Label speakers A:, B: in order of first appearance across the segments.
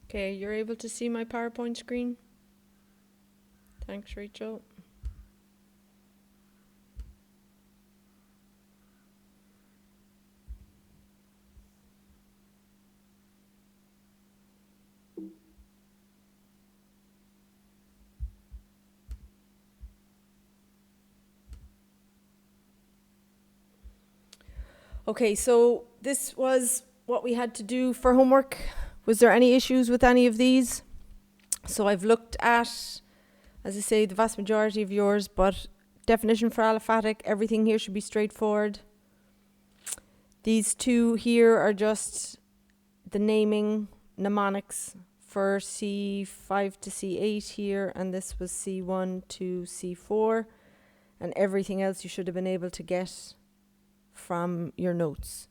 A: Okay, you're able to see my PowerPoint screen? Thanks, Rachel. Okay, so this was what we had to do for homework. Was there any issues with any of these? So I've looked at, as I say, the vast majority of yours, but definition for aliphatic, everything here should be straightforward. These two here are just the naming mnemonics for C5 to C8 here, and this was C1 to C4, and everything else you should have been able to get from your notes.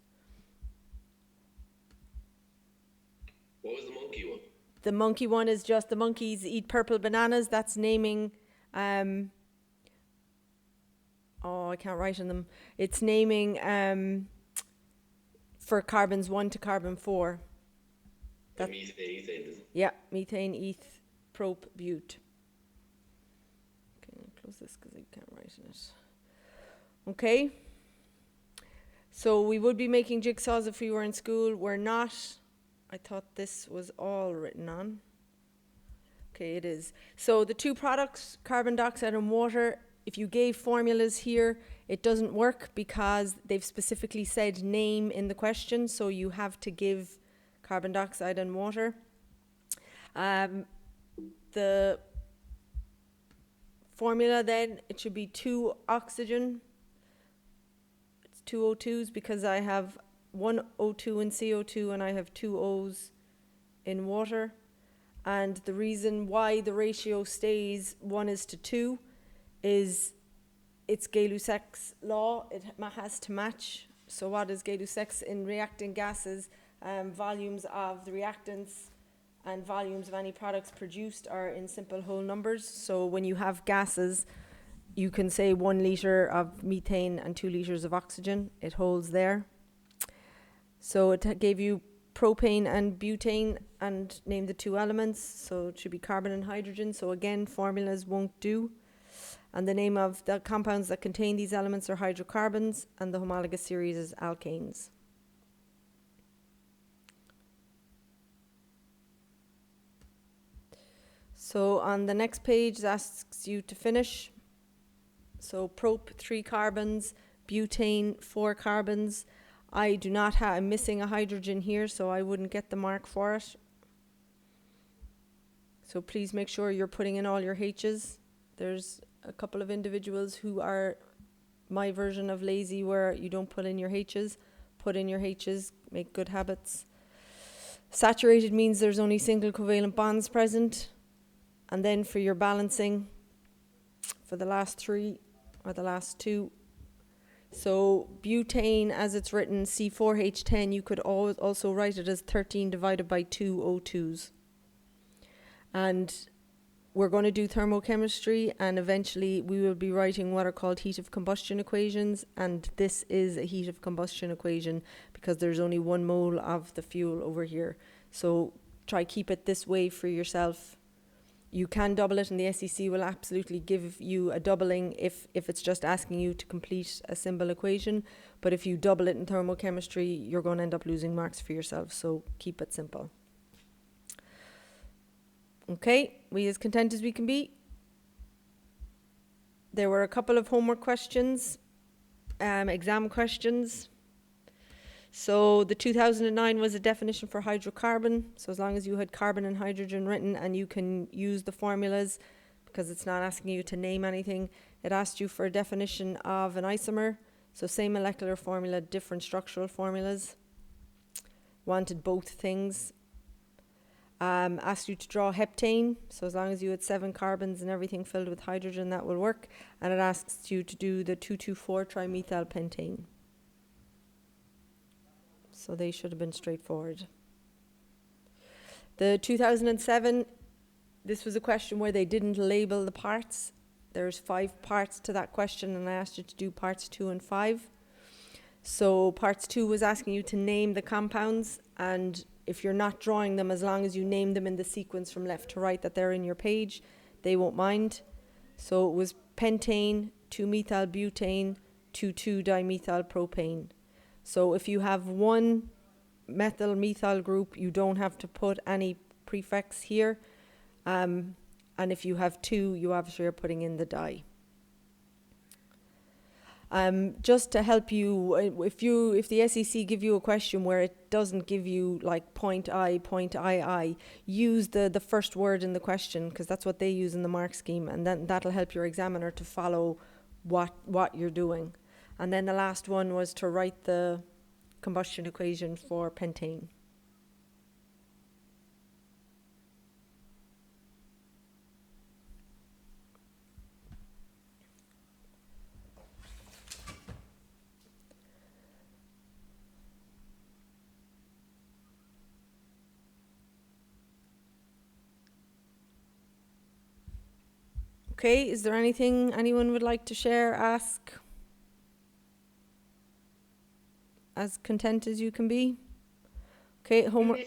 B: What was the monkey one?
A: The monkey one is just the monkeys eat purple bananas. That's naming, I can't write in them. It's naming for carbons 1 to carbon 4.
B: That methane, ethane, is it?
A: Yeah, methane, eth, prop, bute. Okay, I'll close this because I can't write in it. Okay. So we would be making jigsaws if we were in school. We're not. I thought this was all written on. Okay, it is. So the two products, carbon dioxide and water, if you gave formulas here, it doesn't work because they've specifically said name in the question. So you have to give carbon dioxide and water. The formula then, it should be 2 oxygen. It's 2 O2s because I have 1 O2 in CO2 and I have 2 O's in water. And the reason why the ratio stays 1:2 is it's Gay-Lussac's law. It has to match. So what is Gay-Lussac's in reacting gases? Volumes of the reactants and volumes of any products produced are in simple whole numbers. So when you have gases, you can say 1 litre of methane and 2 litres of oxygen. It holds there. So it gave you propane and butane and named the 2 elements. So it should be carbon and hydrogen. So again, formulas won't do. And the name of the compounds that contain these elements are hydrocarbons, and the homologous series is alkanes. So on the next page, it asks you to finish. So prop, 3 carbons, butane, 4 carbons. I do not have, I'm missing a hydrogen here, so I wouldn't get the mark for it. So please make sure you're putting in all your H's. There's a couple of individuals who are my version of lazy where you don't put in your H's. Put in your H's, make good habits. Saturated means there's only single covalent bonds present. And then for your balancing, for the last 3 or the last 2. So butane, as it's written, C4H10, you could also write it as 13 divided by 2 O2s. And we're going to do thermochemistry, and eventually we will be writing what are called heat of combustion equations, and this is a heat of combustion equation because there's only 1 mole of the fuel over here. So try keep it this way for yourself. You can double it, and the SEC will absolutely give you a doubling if it's just asking you to complete a simple equation. But if you double it in thermochemistry, you're going to end up losing marks for yourself. So keep it simple. Okay, we as content as we can be. There were a couple of homework questions, exam questions. So the 2009 was a definition for hydrocarbon. So as long as you had carbon and hydrogen written and you can use the formulas because it's not asking you to name anything. It asked you for a definition of an isomer. So same molecular formula, different structural formulas. Wanted both things. Asked you to draw heptane. So as long as you had 7 carbons and everything filled with hydrogen, that will work. And it asks you to do the 2,2,4-trimethylpentane. So they should have been straightforward. The 2007, this was a question where they didn't label the parts. There's 5 parts to that question, and I asked you to do parts 2 and 5. So parts 2 was asking you to name the compounds, and if you're not drawing them, as long as you name them in the sequence from left to right that they're in your page, they won't mind. So it was pentane, 2-methylbutane, 2,2-dimethylpropane. So if you have one methyl-methyl group, you don't have to put any prefix here. And if you have two, you obviously are putting in the di. Just to help you, if the SEC give you a question where it doesn't give you like point I, use the first word in the question, because that's what they use in the mark scheme, and then that'll help your examiner to follow what you're doing. And then the last one was to write the combustion equation for pentane. Okay, is there anything anyone would like to share, ask? As content as you can be? Okay, homework.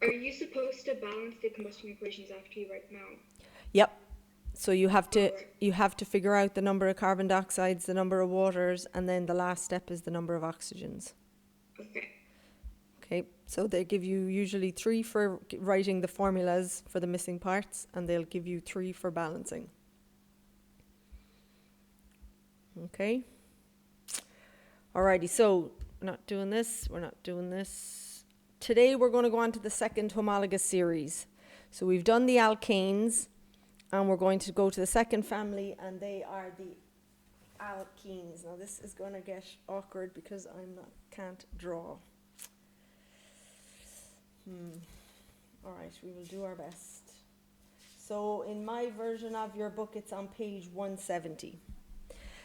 C: Are you supposed to balance the combustion equations after you write them out?
A: Yep. So you have to figure out the number of carbon dioxides, the number of waters, and then the last step is the number of oxygens.
C: Okay.
A: Okay, so they give you usually 3 for writing the formulas for the missing parts, and they'll give you 3 for balancing. Okay. Alrighty, so we're not doing this. Today we're going to go on to the second homologous series. So we've done the alkanes, and we're going to go to the second family, and they are the alkenes. Now this is going to get awkward because can't draw. All right, we will do our best. So in my version of your book, it's on page 170.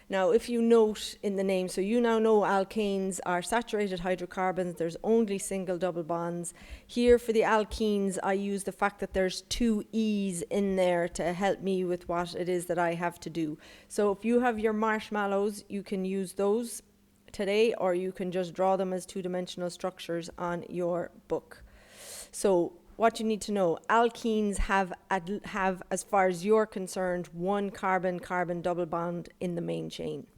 A: Now, if you note in the name, so you now know alkanes are saturated hydrocarbons. There's only single double bonds. Here for the alkenes, I use the fact that there's 2 E's in there to help me with what it is that I have to do. So if you have your marshmallows, you can use those today, or you can just draw them as 2-dimensional structures on your book. So what you need to know, alkenes have, as far as you're concerned, 1 carbon-carbon double bond in the main chain.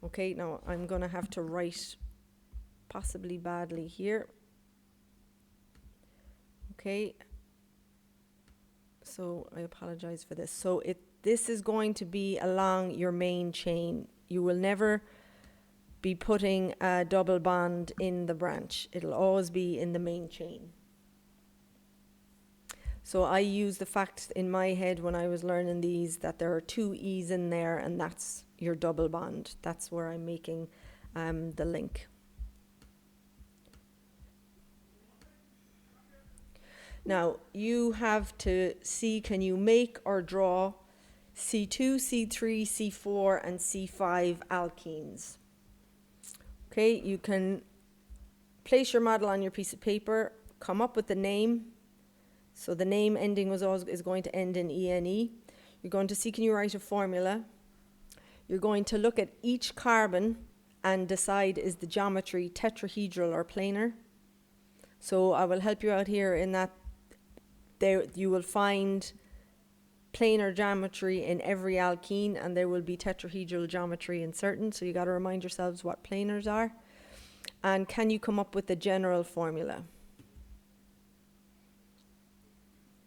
A: Okay, now I'm going to have to write possibly badly here. Okay, so I apologize for this. So this is going to be along your main chain. You will never be putting a double bond in the branch. It'll always be in the main chain. So I use the fact in my head when I was learning these that there are 2 E's in there, and that's your double bond. That's where I'm making the link. Now you have to see, can you make or draw C2, C3, C4 and C5 alkenes? Okay, you can place your model on your piece of paper, come up with the name. So the name ending is going to end in ENE. You're going to see, can you write a formula? You're going to look at each carbon and decide, is the geometry tetrahedral or planar? So I will help you out here in that you will find planar geometry in every alkene, and there will be tetrahedral geometry in certain. So you got to remind yourselves what planars are. And can you come up with the general formula?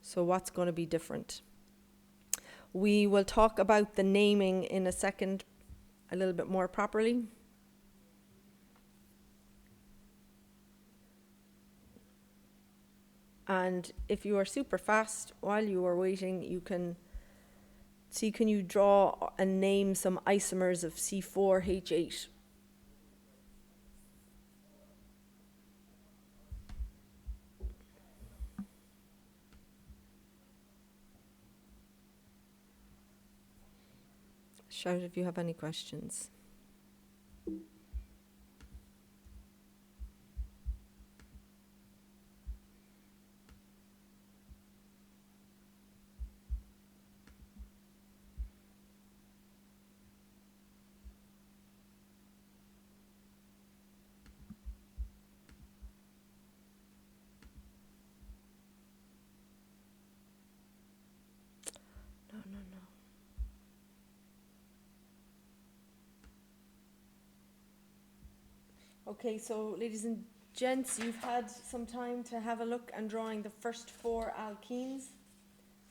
A: So what's going to be different? We will talk about the naming in a second a little bit more properly. And if you are super fast while you are waiting, you can see, can you draw and name some isomers of C4H8? Shout if you have any questions. Okay, so ladies and gents, you've had some time to have a look and drawing the first 4 alkenes.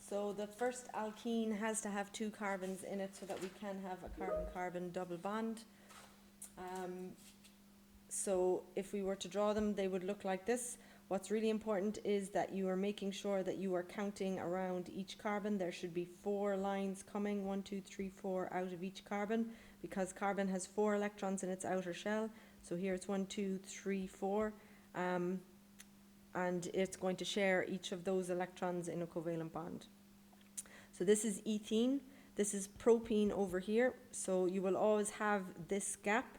A: So the first alkene has to have 2 carbons in it so that we can have a carbon-carbon double bond. So if we were to draw them, they would look like this. What's really important is that you are making sure that you are counting around each carbon. There should be 4 lines coming, 1, 2, 3, 4 out of each carbon, because carbon has 4 electrons in its outer shell. So here it's 1, 2, 3, 4, and it's going to share each of those electrons in a covalent bond. So this is ethene, this is propene over here. So you will always have this gap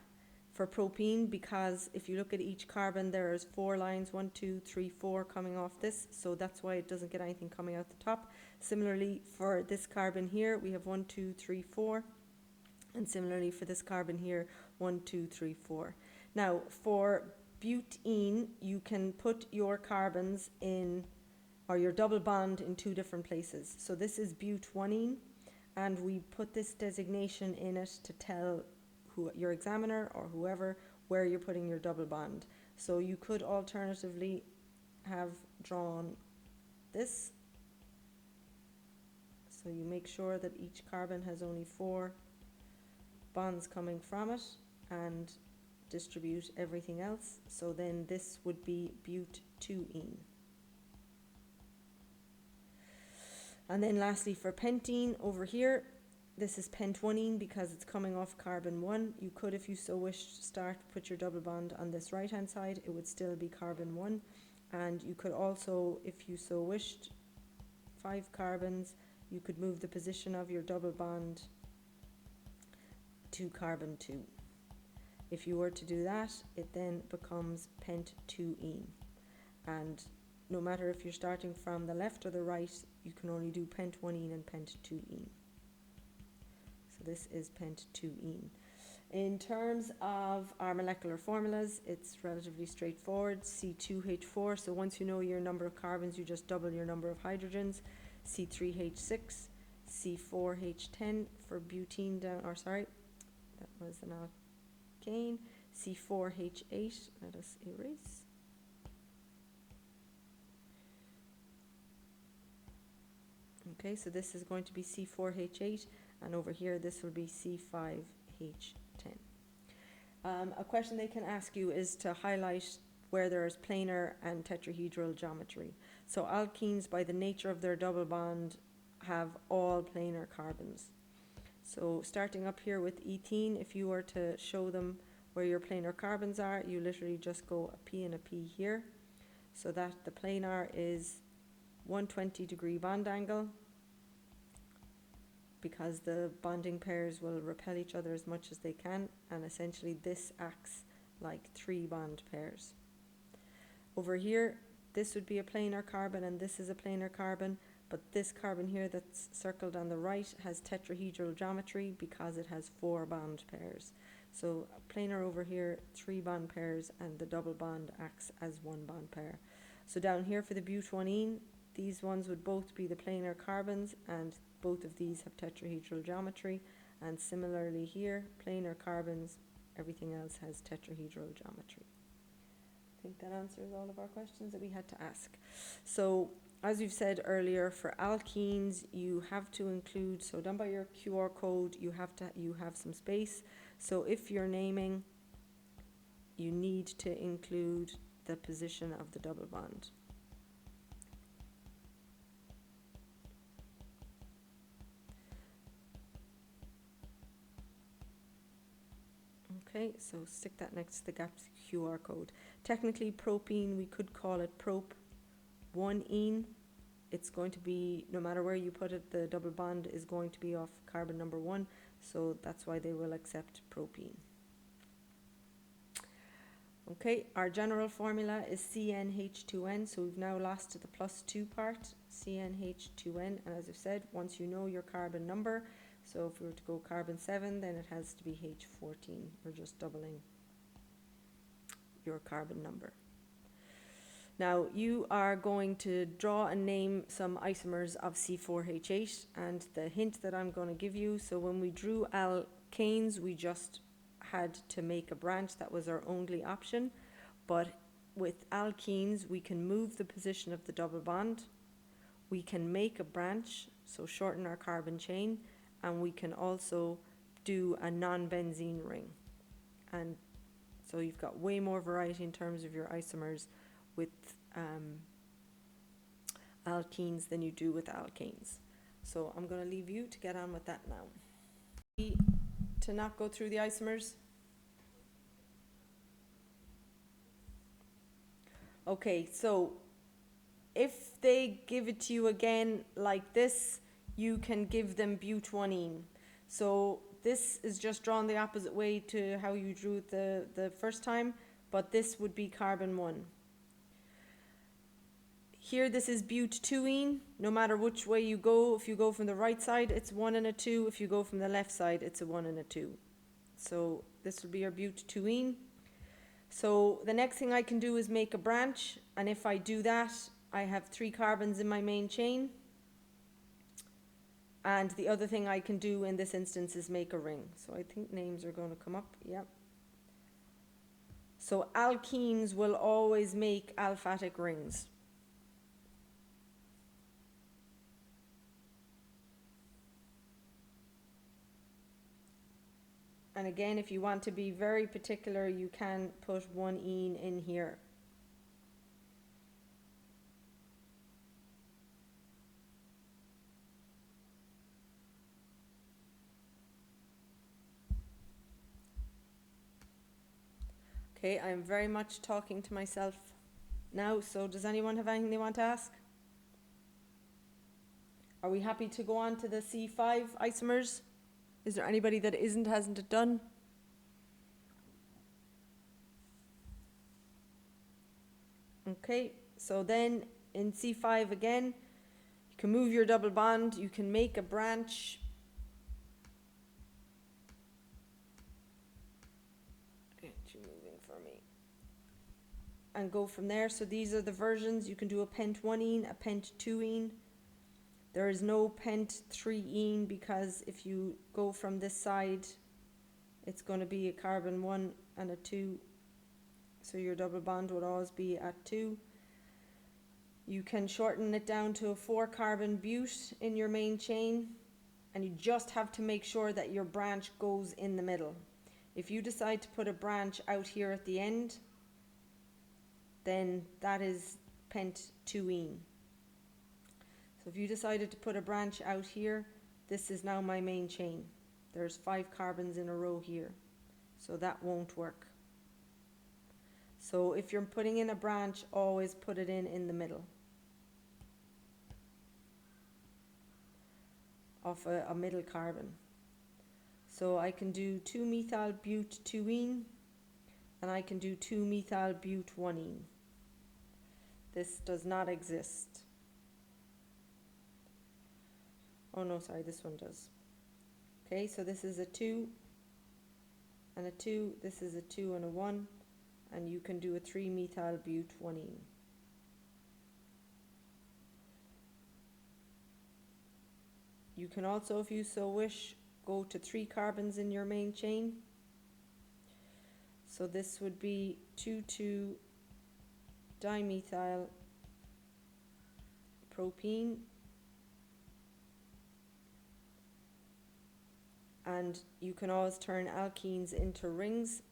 A: for propene, because if you look at each carbon, there's 4 lines, 1, 2, 3, 4 coming off this. So that's why it doesn't get anything coming out the top. Similarly, for this carbon here, we have 1, 2, 3, 4. And similarly for this carbon here, 1, 2, 3, 4. Now, for butene, you can put your carbons in, or your double bond in 2 different places. So this is but-1-ene, and we put this designation in it to tell your examiner or whoever where you're putting your double bond. So you could alternatively have drawn this. So you make sure that each carbon has only 4 bonds coming from it and distribute everything else. So then this would be but-2-ene. And then lastly for pentene over here, this is pent-1-ene because it's coming off carbon 1. You could, if you so wished, put your double bond on this right hand side. It would still be carbon 1. And you could also, if you so wished, 5 carbons, you could move the position of your double bond to carbon 2. If you were to do that, it then becomes pent-2-ene. And no matter if you're starting from the left or the right, you can only do pent-1-ene and pent-2-ene. So this is pent-2-ene. In terms of our molecular formulas, it's relatively straightforward. C2H4, so once you know your number of carbons, you just double your number of hydrogens. C3H6, C4H10 for butene down, or sorry, that was an alkane. C4H8, let us erase. Okay, so this is going to be C4H8, and over here this will be C5H10. A question they can ask you is to highlight where there is planar and tetrahedral geometry. So alkenes, by the nature of their double bond, have all planar carbons. So starting up here with ethene, if you were to show them where your planar carbons are, you literally just go a P and a P here, so that the planar is 120-degree bond angle, because the bonding pairs will repel each other as much as they can, and essentially this acts like 3 bond pairs. Over here, this would be a planar carbon and this is a planar carbon, but this carbon here that's circled on the right has tetrahedral geometry because it has 4 bond pairs. So planar over here, 3 bond pairs, and the double bond acts as 1 bond pair. So down here for the but-1-ene, these ones would both be the planar carbons, and both of these have tetrahedral geometry. And similarly here, planar carbons, everything else has tetrahedral geometry. I think that answers all of our questions that we had to ask. So as we've said earlier, for alkenes, you have to include, so down by your QR code, you have some space. So if you're naming, you need to include the position of the double bond. Okay, so stick that next to the gapped QR code. Technically, propene, we could call it prop-1-ene. It's going to be, no matter where you put it, the double bond is going to be off carbon number 1, so that's why they will accept propene. Okay, our general formula is CnH2n, so we've now lost the +2 part, CnH2n, and as I've said, once you know your carbon number, so if we were to go carbon 7, then it has to be H14. We're just doubling your carbon number. Now, you are going to draw and name some isomers of C4H8, and the hint that I'm going to give you, so when we drew alkanes, we just had to make a branch. That was our only option. But with alkenes, we can move the position of the double bond. We can make a branch, so shorten our carbon chain, and we can also do a non-benzene ring. And so you've got way more variety in terms of your isomers with alkenes than you do with alkanes. So I'm going to leave you to get on with that now. To not go through the isomers. Okay, so if they give it to you again like this, you can give them but-1-ene. So this is just drawn the opposite way to how you drew it the first time, but this would be carbon 1. Here this is but-2-ene. No matter which way you go, if you go from the right side, it's 1 and a 2. If you go from the left side, it's a 1 and a 2. So this will be your but-2-ene. So the next thing I can do is make a branch, and if I do that, I have 3 carbons in my main chain. And the other thing I can do in this instance is make a ring. So I think names are going to come up. Yep. So alkenes will always make aliphatic rings. And again, if you want to be very particular, you can put 1-ene in here. Okay, I'm very much talking to myself now, so does anyone have anything they want to ask? Are we happy to go on to the C5 isomers? Is there anybody that hasn't it done? Okay, so then in C5 again, you can move your double bond, you can make a branch. You're moving for me. And go from there. So these are the versions. You can do a pent-1-ene, a pent-2-ene. There is no pent-3-ene because if you go from this side, it's going to be a carbon 1 and a 2. So your double bond would always be at 2. You can shorten it down to a 4-carbon but in your main chain, and you just have to make sure that your branch goes in the middle. If you decide to put a branch out here at the end, then that is pent-2-ene. So if you decided to put a branch out here, this is now my main chain. There's 5 carbons in a row here, so that won't work. So if you're putting in a branch, always put it in the middle of a middle carbon. So I can do 2-methyl but-2-ene, and I can do 2-methyl but-1-ene. This does not exist. Oh no, sorry, this one does. Okay, so this is a 2 and a 2, this is a 2 and a 1, and you can do a 3-methyl but-1-ene. You can also, if you so wish, go to 3 carbons in your main chain. So this would be 2,2-dimethyl propene. And you can always turn alkenes into rings,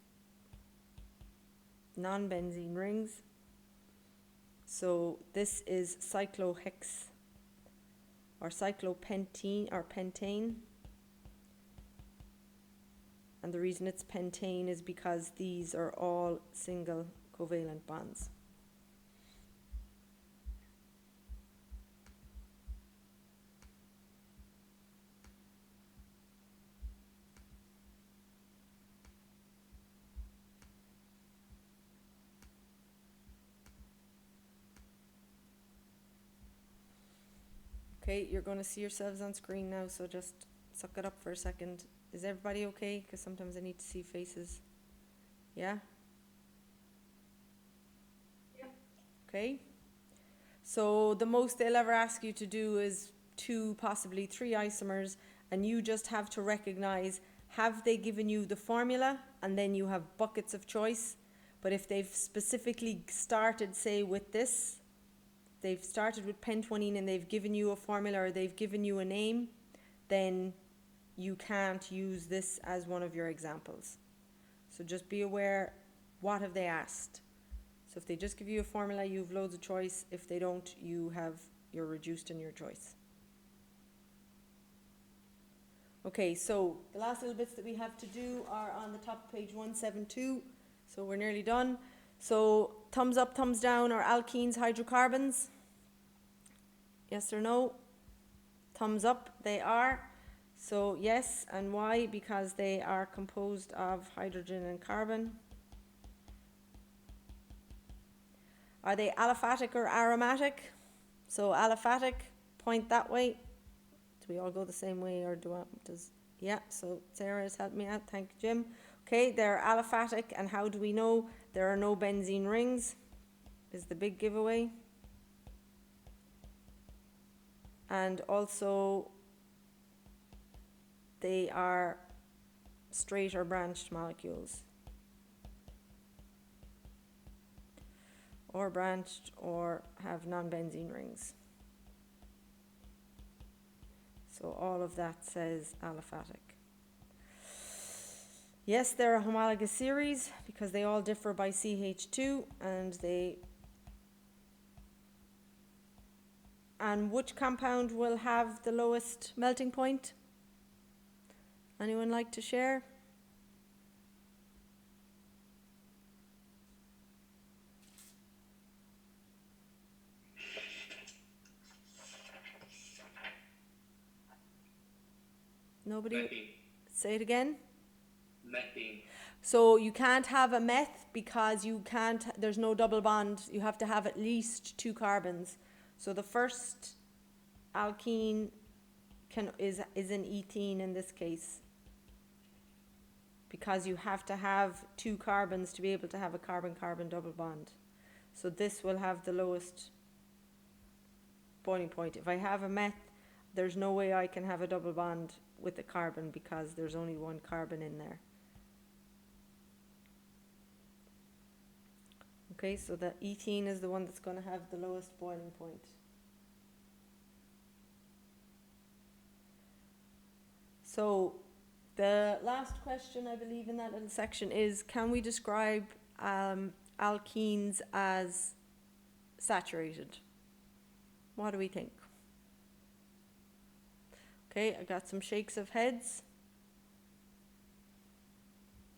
A: non-benzene rings. So this is cyclohex or cyclopentene or pentane. And the reason it's pentane is because these are all single covalent bonds. Okay, you're going to see yourselves on screen now, so just suck it up for a second. Is everybody okay? Because sometimes I need to see faces. Yeah?
C: Yeah.
A: Okay. So the most they'll ever ask you to do is 2, possibly 3 isomers, and you just have to recognize have they given you the formula and then you have buckets of choice? But if they've specifically started, say, with this, they've started with pentwanine and they've given you a formula or they've given you a name, then you can't use this as one of your examples. So just be aware, what have they asked? So if they just give you a formula, you have loads of choice. If they don't, you're reduced in your choice. Okay, so the last little bits that we have to do are on the top of page 172. So we're nearly done. So thumbs up, thumbs down, are alkenes hydrocarbons? Yes or no? Thumbs up, they are. So yes, and why? Because they are composed of hydrogen and carbon. Are they aliphatic or aromatic? So aliphatic, point that way. Do we all go the same way, or yeah, so Sarah has helped me out, thank you, Jim. Okay, they're aliphatic, and how do we know? There are no benzene rings, is the big giveaway. And also, they are straight or branched molecules. Or branched, or have non-benzene rings. So all of that says aliphatic. Yes, they're a homologous series because they all differ by CH2, and which compound will have the lowest melting point? Anyone like to share? Nobody?
B: Methane.
A: Say it again.
B: Methane.
A: So you can't have a meth because there's no double bond. You have to have at least 2 carbons. So the first alkene is an ethene in this case, because you have to have 2 carbons to be able to have a carbon-carbon double bond. So this will have the lowest boiling point. If I have a meth, there's no way I can have a double bond with a carbon because there's only 1 carbon in there. Okay, so the ethene is the one that's going to have the lowest boiling point. So the last question, I believe, in that little section is, can we describe alkenes as saturated? What do we think? Okay, I got some shakes of heads.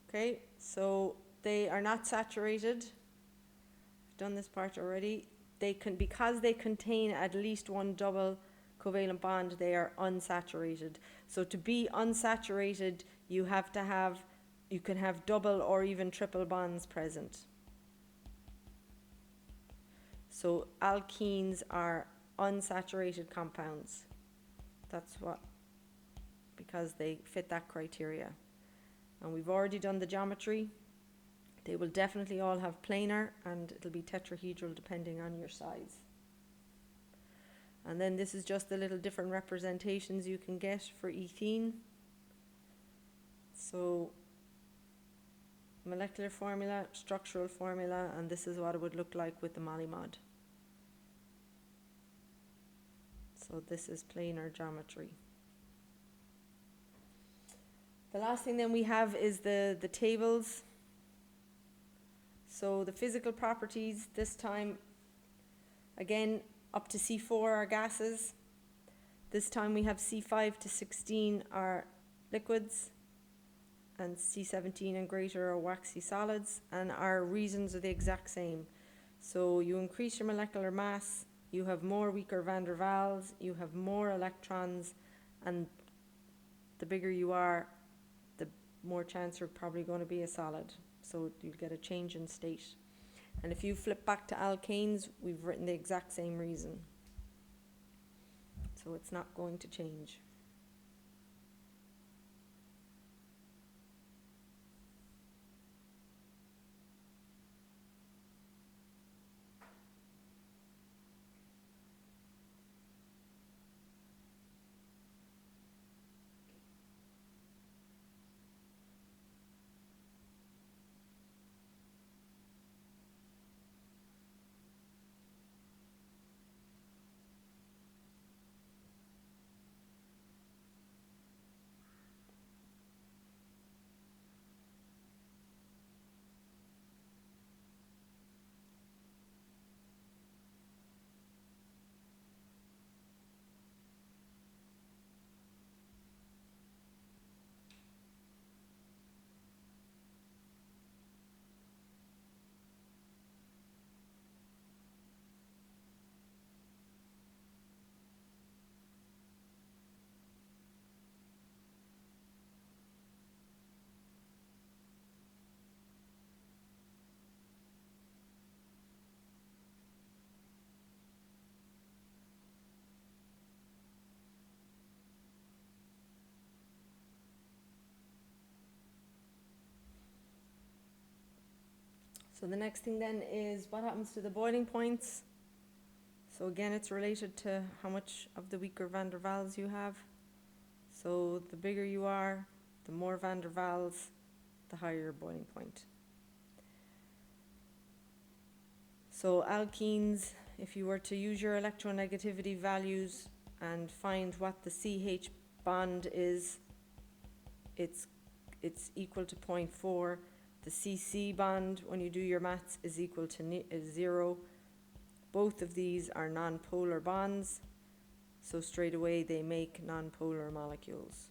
A: Okay, so they are not saturated. I've done this part already. Because they contain at least 1 double covalent bond, they are unsaturated. So to be unsaturated, you can have double or even triple bonds present. So alkenes are unsaturated compounds. Because they fit that criteria. And we've already done the geometry. They will definitely all have planar, and it'll be tetrahedral depending on your size. And then this is just the little different representations you can get for ethene. So molecular formula, structural formula, and this is what it would look like with the molymod. So this is planar geometry. The last thing then we have is the tables. So the physical properties, this time, again, up to C4 are gases. This time we have C5 to 16 are liquids, and C17 and greater are waxy solids, and our reasons are the exact same. So you increase your molecular mass, you have more weaker van der Waals, you have more electrons, and the bigger you are, the more chance you're probably going to be a solid. So you'll get a change in state. And if you flip back to alkanes, we've written the exact same reason. So it's not going to change. So the next thing then is what happens to the boiling points. So again, it's related to how much of the weaker van der Waals you have. So the bigger you are, the more van der Waals, the higher your boiling point. So alkenes, if you were to use your electronegativity values and find what the CH bond is, it's equal to 0.4. The CC bond, when you do your maths, is equal to 0. Both of these are non-polar bonds, so straight away they make non-polar molecules.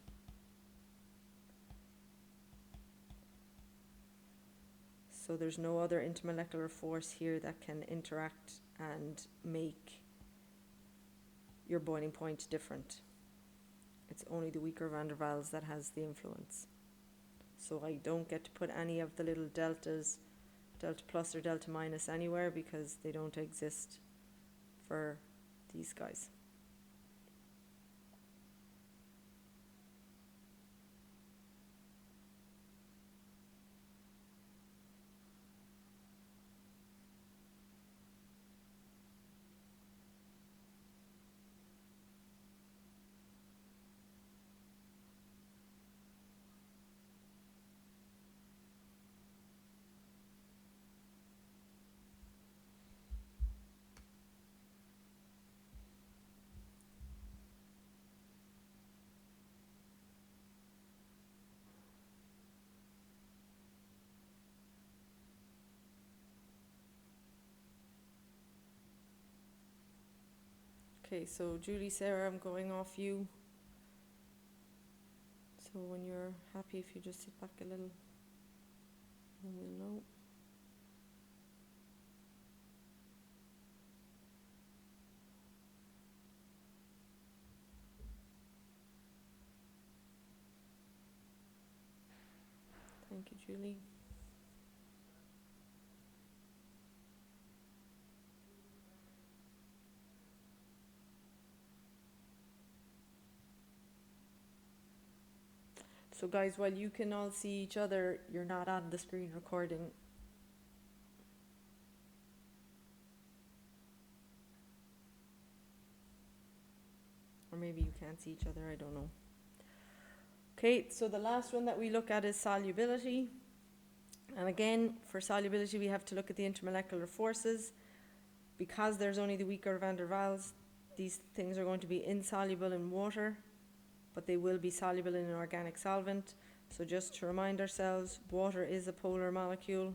A: So there's no other intermolecular force here that can interact and make your boiling point different. It's only the weaker van der Waals that has the influence. So I don't get to put any of the little deltas, delta plus or delta minus anywhere, because they don't exist for these guys. Okay, so Julie, Sarah, I'm going off you. So when you're happy, if you just sit back a little, then we'll know. Thank you, Julie. So guys, while you can all see each other, you're not on the screen recording. Or maybe you can't see each other, I don't know. Okay, so the last one that we look at is solubility. And again, for solubility, we have to look at the intermolecular forces. Because there's only the weaker van der Waals, these things are going to be insoluble in water, but they will be soluble in an organic solvent. So just to remind ourselves, water is a polar molecule.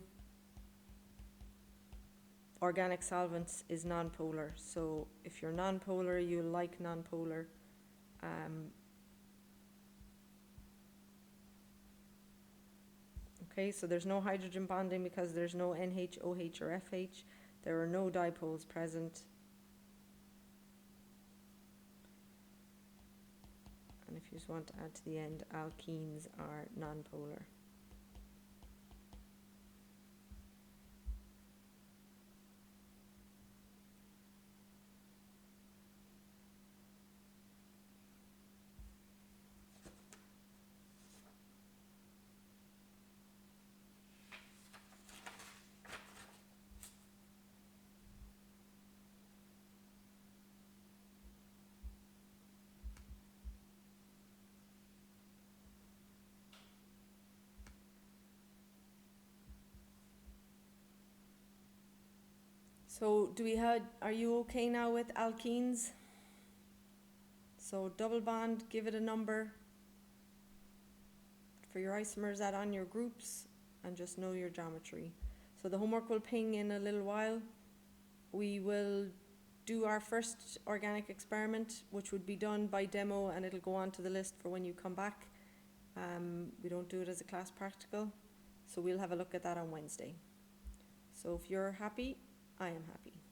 A: Organic solvents is non-polar. So if you're non-polar, you like non-polar. Okay, so there's no hydrogen bonding because there's no NH, OH, or FH. There are no dipoles present. And if you just want to add to the end, alkenes are non-polar. So are you okay now with alkenes? So double bond, give it a number. For your isomers, add on your groups and just know your geometry. So the homework will ping in a little while. We will do our first organic experiment, which would be done by demo, and it'll go on to the list for when you come back. We don't do it as a class practical, so we'll have a look at that on Wednesday. So if you're happy, I am happy.